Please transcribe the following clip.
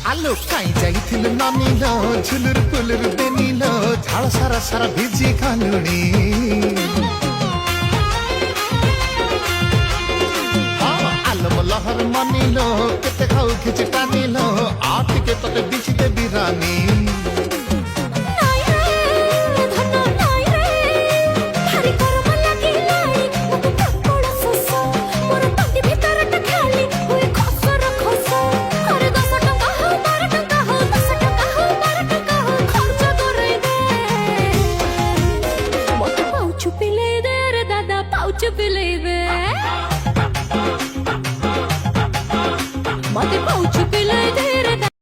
আলো কাই যাইছিল নানিল ঝুলুর ফুলুর বেনিল ঝাল সারা সারা ভিজি খালুনি আলম লহর মানিল কেতে খাও খিচি টানিল আর টিকে তোতে বিচিতে বিরানি